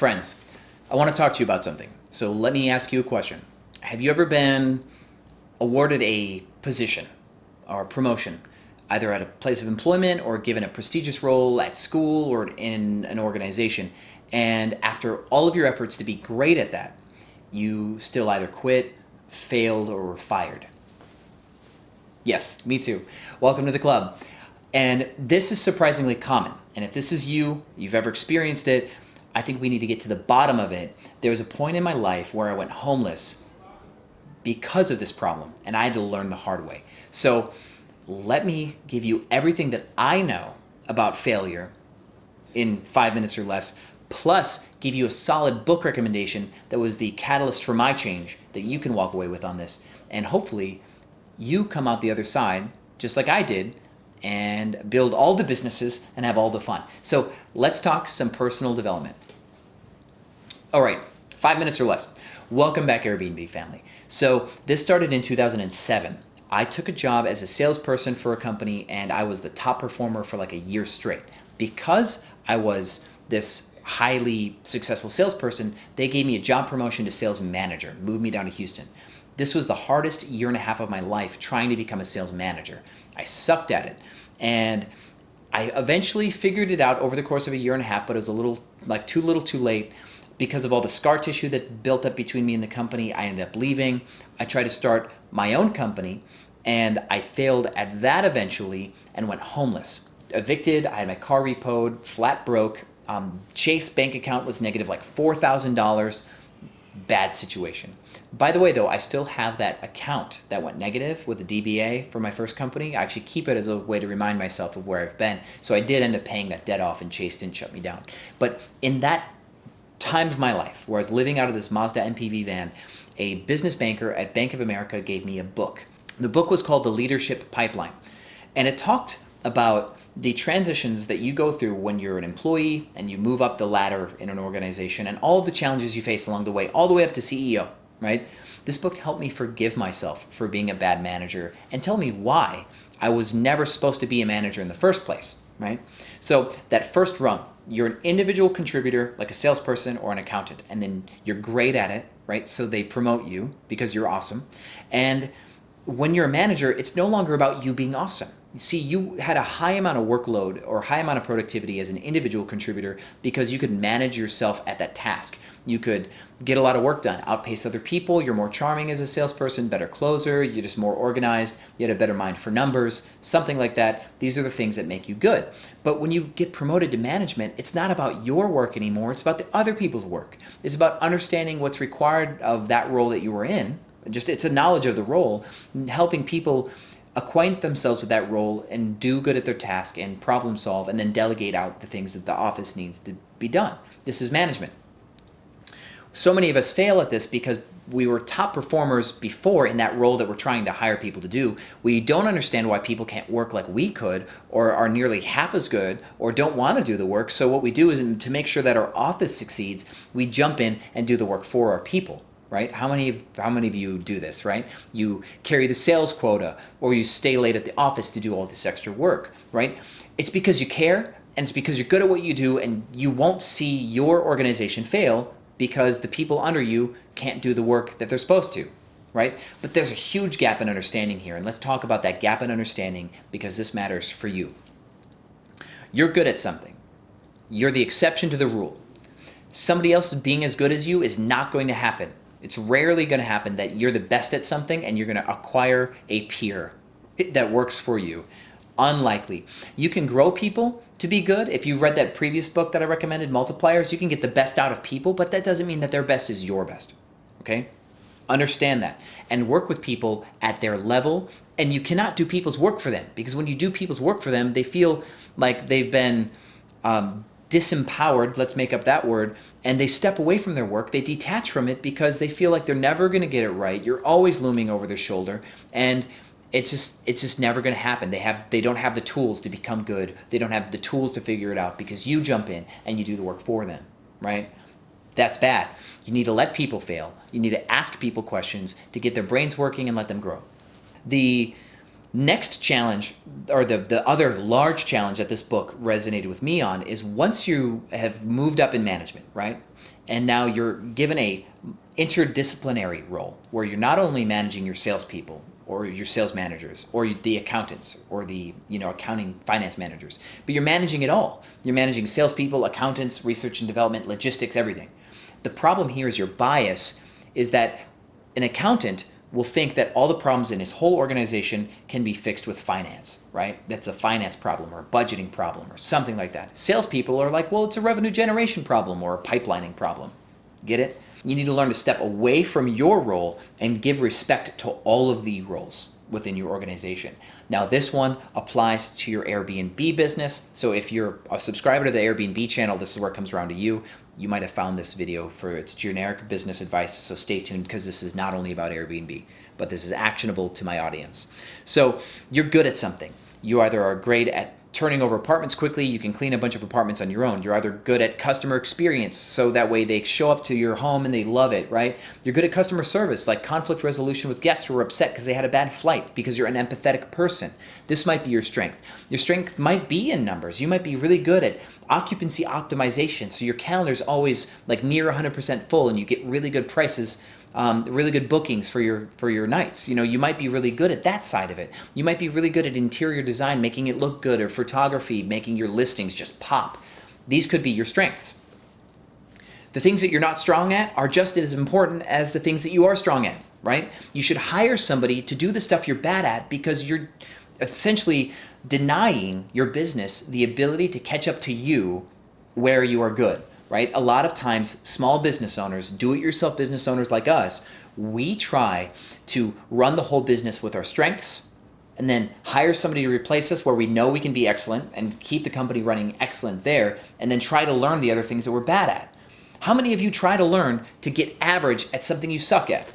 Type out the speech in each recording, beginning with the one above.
Friends, I want to talk to you about something. So let me ask you a question. Have you ever been awarded a position or a promotion, either at a place of employment or given a prestigious role at school or in an organization, and after all of your efforts to be great at that, you still either quit, failed, or were fired? Yes, me too. Welcome to the club. And this is surprisingly common. And if this is you've ever experienced it, I think we need to get to the bottom of it. There was a point in my life where I went homeless because of this problem, and I had to learn the hard way. So let me give you everything that I know about failure in 5 minutes or less, plus give you a solid book recommendation that was the catalyst for my change that you can walk away with on this. And hopefully you come out the other side, just like I did, and build all the businesses and have all the fun. So let's talk some personal development. All right, 5 minutes or less. Welcome back, Airbnb family. So this started in 2007. I took a job as a salesperson for a company, and I was the top performer for like a year straight. Because I was this highly successful salesperson, they gave me a job promotion to sales manager, moved me down to Houston. This was the hardest year and a half of my life trying to become a sales manager. I sucked at it, and I eventually figured it out over the course of a year and a half, but it was too little too late. Because of all the scar tissue that built up between me and the company, I ended up leaving. I tried to start my own company, and I failed at that eventually and went homeless. Evicted, I had my car repoed, flat broke. Chase bank account was negative like $4,000. Bad situation. By the way, though, I still have that account that went negative with the DBA for my first company. I actually keep it as a way to remind myself of where I've been. So I did end up paying that debt off, and Chase didn't shut me down. But in that time of my life where I was living out of this Mazda MPV van, a business banker at Bank of America gave me a book. The book was called The Leadership Pipeline, and it talked about the transitions that you go through when you're an employee and you move up the ladder in an organization and all of the challenges you face along the way, all the way up to CEO, right? This book helped me forgive myself for being a bad manager and tell me why I was never supposed to be a manager in the first place, right? So that first rung, you're an individual contributor like a salesperson or an accountant, and then you're great at it, right? So they promote you because you're awesome. And when you're a manager, it's no longer about you being awesome. You see, you had a high amount of workload or high amount of productivity as an individual contributor because you could manage yourself at that task. You could get a lot of work done, outpace other people. You're more charming as a salesperson, better closer. You're just more organized. You had a better mind for numbers, something like that. These are the things that make you good. But when you get promoted to management, it's not about your work anymore. It's about the other people's work. It's about understanding what's required of that role that you were in. It's a knowledge of the role, helping people acquaint themselves with that role and do good at their task and problem solve, and then delegate out the things that the office needs to be done. This is management. So many of us fail at this because we were top performers before in that role that we're trying to hire people to do. We don't understand why people can't work like we could, or are nearly half as good, or don't want to do the work. So what we do is, to make sure that our office succeeds, we jump in and do the work for our people. Right? How many of you do this, right? You carry the sales quota, or you stay late at the office to do all this extra work, right? It's because you care, and it's because you're good at what you do, and you won't see your organization fail because the people under you can't do the work that they're supposed to, right? But there's a huge gap in understanding here, and let's talk about that gap in understanding because this matters for you. You're good at something. You're the exception to the rule. Somebody else being as good as you is not going to happen. It's rarely going to happen that you're the best at something and you're going to acquire a peer that works for you. Unlikely. You can grow people to be good. If you read that previous book that I recommended, Multipliers, you can get the best out of people, but that doesn't mean that their best is your best. Okay? Understand that. And work with people at their level. And you cannot do people's work for them, because when you do people's work for them, they feel like they've been disempowered, let's make up that word, and they step away from their work. They detach from it because they feel like they're never going to get it right. You're always looming over their shoulder, and it's just never going to happen. They don't have the tools to become good. They don't have the tools to figure it out because you jump in and you do the work for them, right? That's bad. You need to let people fail. You need to ask people questions to get their brains working and let them grow. The Next challenge, or the other large challenge that this book resonated with me on, is once you have moved up in management, right? And now you're given a interdisciplinary role where you're not only managing your salespeople or your sales managers or the accountants or the accounting finance managers, but you're managing it all. You're managing salespeople, accountants, research and development, logistics, everything. The problem here is your bias is that an accountant will think that all the problems in his whole organization can be fixed with finance, right? That's a finance problem or a budgeting problem or something like that. Salespeople are like, well, it's a revenue generation problem or a pipelining problem. Get it? You need to learn to step away from your role and give respect to all of the roles within your organization. Now, this one applies to your Airbnb business. So if you're a subscriber to the Airbnb channel, this is where it comes around to you. You might have found this video for its generic business advice, so stay tuned because this is not only about Airbnb, but this is actionable to my audience. So you're good at something. You either are great at turning over apartments quickly, you can clean a bunch of apartments on your own. You're either good at customer experience, so that way they show up to your home and they love it, right? You're good at customer service, like conflict resolution with guests who are upset because they had a bad flight, because you're an empathetic person. This might be your strength. Your strength might be in numbers. You might be really good at occupancy optimization, so your calendar's always like near 100% full and you get really good prices, really good bookings for your nights. You might be really good at that side of it. You might be really good at interior design, making it look good, or photography, making your listings just pop. These could be your strengths. The things that you're not strong at are just as important as the things that you are strong at, right? You should hire somebody to do the stuff you're bad at because you're essentially denying your business the ability to catch up to you where you are good. Right? A lot of times, small business owners, do-it-yourself business owners like us, we try to run the whole business with our strengths and then hire somebody to replace us where we know we can be excellent and keep the company running excellent there, and then try to learn the other things that we're bad at. How many of you try to learn to get average at something you suck at?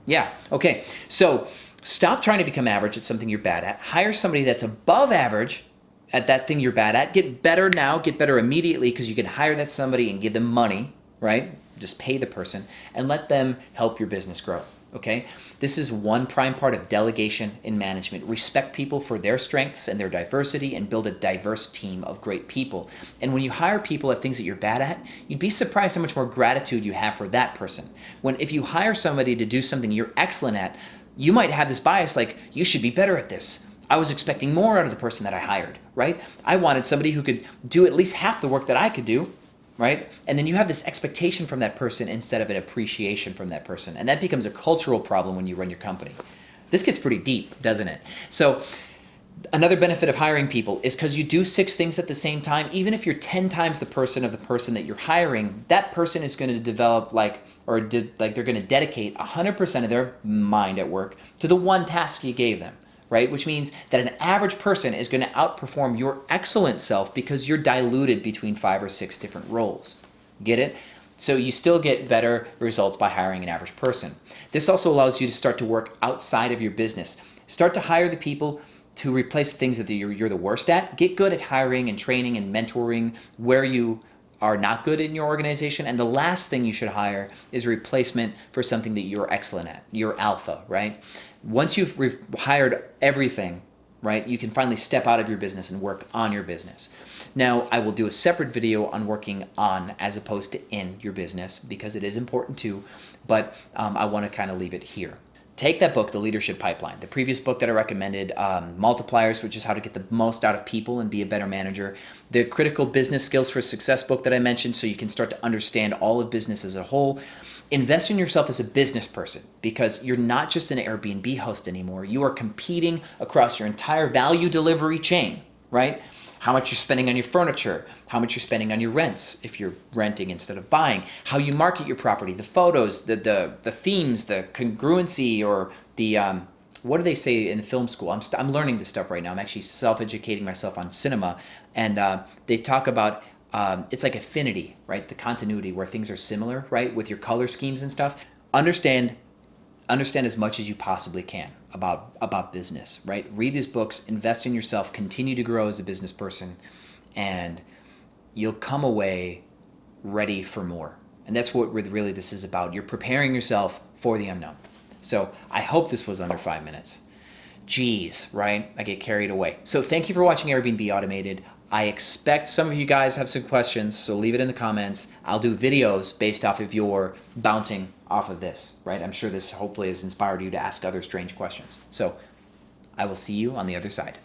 Yeah, okay. So stop trying to become average at something you're bad at. Hire somebody that's above average at that thing you're bad at. Get better now, get better immediately, because you can hire that somebody and give them money, right? Just pay the person and let them help your business grow, okay? This is one prime part of delegation in management. Respect people for their strengths and their diversity and build a diverse team of great people. And when you hire people at things that you're bad at, you'd be surprised how much more gratitude you have for that person. If you hire somebody to do something you're excellent at, you might have this bias like, you should be better at this. I was expecting more out of the person that I hired, right? I wanted somebody who could do at least half the work that I could do, right? And then you have this expectation from that person instead of an appreciation from that person. And that becomes a cultural problem when you run your company. This gets pretty deep, doesn't it? So another benefit of hiring people is because you do 6 things at the same time. Even if you're 10 times the person of the person that you're hiring, that person is going to develop they're going to dedicate 100% of their mind at work to the one task you gave them. Right? Which means that an average person is going to outperform your excellent self because you're diluted between 5 or 6 different roles. Get it? So you still get better results by hiring an average person. This also allows you to start to work outside of your business. Start to hire the people to replace the things that you're the worst at. Get good at hiring and training and mentoring where you are not good in your organization. And the last thing you should hire is a replacement for something that you're excellent at. You're alpha, right? Once you've hired everything, right, you can finally step out of your business and work on your business. Now, I will do a separate video on working on as opposed to in your business because it is important too, but I want to kind of leave it here. Take that book, The Leadership Pipeline, the previous book that I recommended, Multipliers, which is how to get the most out of people and be a better manager, the Critical Business Skills for Success book that I mentioned so you can start to understand all of business as a whole. Invest in yourself as a business person because you're not just an Airbnb host anymore. You are competing across your entire value delivery chain, right? How much you're spending on your furniture, how much you're spending on your rents if you're renting instead of buying, how you market your property, the photos, the themes, the congruency, or the, what do they say in film school? I'm learning this stuff right now. I'm actually self-educating myself on cinema, and they talk about it's like affinity, right? The continuity where things are similar, right? With your color schemes and stuff. Understand as much as you possibly can about business, right? Read these books, invest in yourself, continue to grow as a business person, and you'll come away ready for more. And that's what really this is about. You're preparing yourself for the unknown. So I hope this was under 5 minutes. Jeez, right? I get carried away. So thank you for watching Airbnb Automated. I expect some of you guys have some questions, so leave it in the comments. I'll do videos based off of your bouncing off of this, right? I'm sure this hopefully has inspired you to ask other strange questions. So I will see you on the other side.